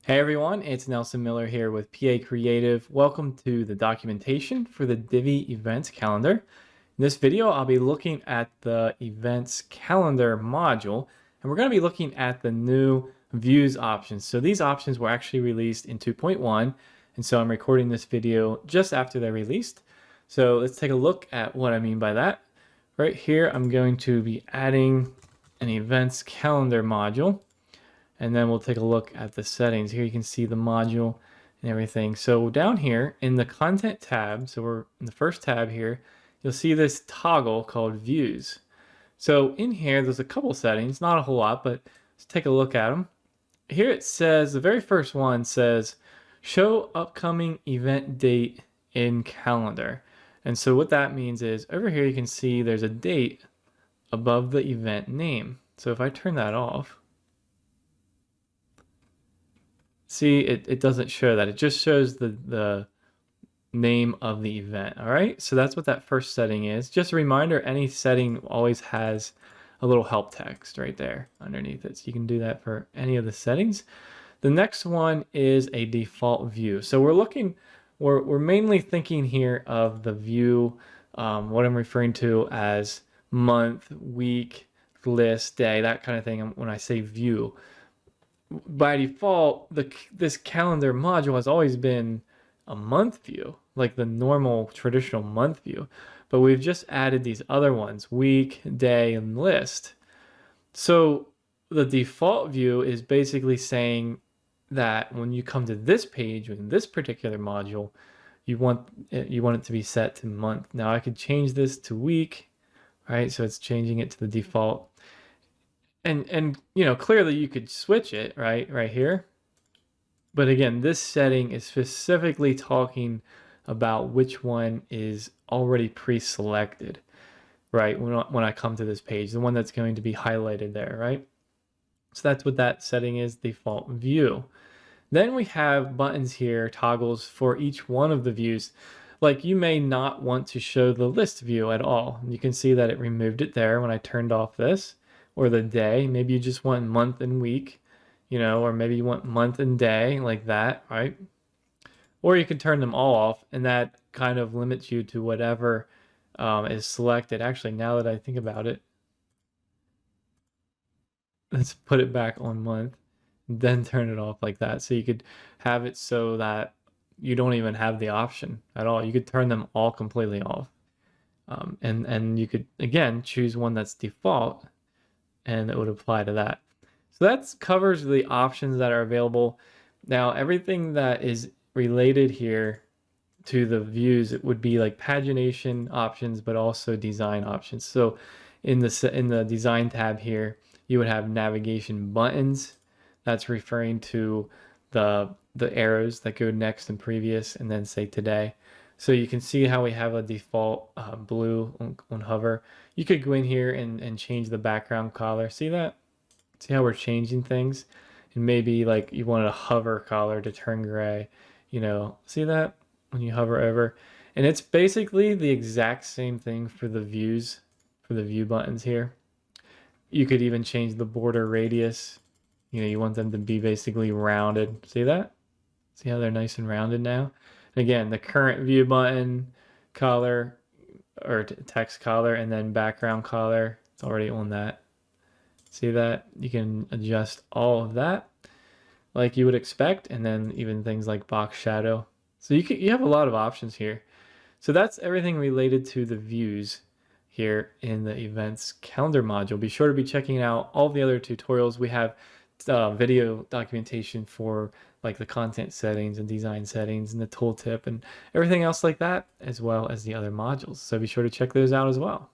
Hey everyone, it's Nelson Miller here with PA Creative. Welcome to the documentation for the Divi events calendar. In this video, I'll be looking at the events calendar module, and we're going to be looking at the new views options. So these options were actually released in 2.1, and so I'm recording this video just after they're released. So let's take a look at what I mean by that. Right here, I'm going to be adding an events calendar module. And then we'll take a look at the settings. Here you can see the module and everything. So down here in the content tab, so we're in the first tab here, you'll see this toggle called views. So in here, there's a couple settings, not a whole lot, but let's take a look at them. Here it says, the very first one says, show upcoming event date in calendar. And so what that means is over here, you can see there's a date above the event name. So if I turn that off, see, it doesn't show that. It just shows the name of the event. All right, so that's what that first setting is. Just a reminder, any setting always has a little help text right there underneath it. So you can do that for any of the settings. The next one is a default view. So we're mainly thinking here of the view, what I'm referring to as month, week, list, day, that kind of thing when I say view. By default, this calendar module has always been a month view, like the normal traditional month view, but we've just added these other ones, week, day, and list. So the default view is basically saying that when you come to this page in this particular module, you want it to be set to month. Now I could change this to week, right? So it's changing it to the default. And you know, clearly you could switch it right here. But again, this setting is specifically talking about which one is already pre-selected, right? When I come to this page, the one that's going to be highlighted there, right? So that's what that setting is, default view. Then we have buttons here, toggles for each one of the views. Like you may not want to show the list view at all. You can see that it removed it there when I turned off this. Or the day, maybe you just want month and week, you know, or maybe you want month and day like that, right? Or you can turn them all off, and that kind of limits you to whatever is selected. Actually, now that I think about it, let's put it back on month, then turn it off like that. So you could have it so that you don't even have the option at all. You could turn them all completely off. And you could, again, choose one that's default, and it would apply to that. So that covers the options that are available. Now, everything that is related here to the views, it would be like pagination options, but also design options. So in the design tab here, you would have navigation buttons. That's referring to the arrows that go next and previous, and then say today. So you can see how we have a default blue on hover. You could go in here and change the background color. See that? See how we're changing things? And maybe like you wanted a hover color to turn gray. You know, see that? When you hover over. And it's basically the exact same thing for the views, for the view buttons here. You could even change the border radius. You know, you want them to be basically rounded. See that? See how they're nice and rounded now? Again, the current view button color or text color, and then background color, it's already on that. See that? You can adjust all of that like you would expect, and then even things like box shadow. So you have a lot of options here. So that's everything related to the views here in the events calendar module. Be sure to be checking out all the other tutorials. We have video documentation for like the content settings and design settings and the tooltip and everything else like that, as well as the other modules. So be sure to check those out as well.